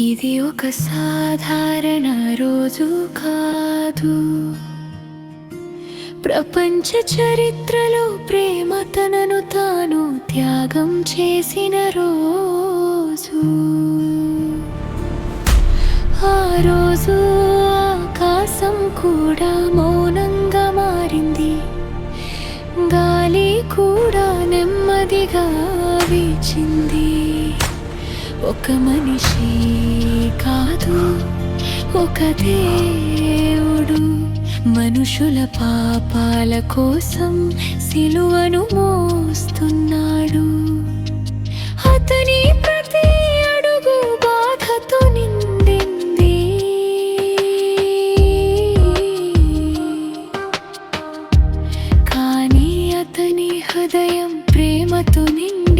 ఇది ఒక సాధారణ రోజు కాదు, ప్రపంచ చరిత్రలో ప్రేమ తనను తాను త్యాగం చేసిన రోజు. ఆ రోజు ఆకాశం కూడా మౌనంగా మారింది, గాలి కూడా నెమ్మదిగా వీచింది. ఒక మనిషి కాదు, ఒక దేవుడు మనుషుల పాపాల కోసం సిలువను మోస్తున్నాడు. అతని ప్రతి అడుగు బాధతో నిండింది, కానీ అతని హృదయం ప్రేమతో నిండింది.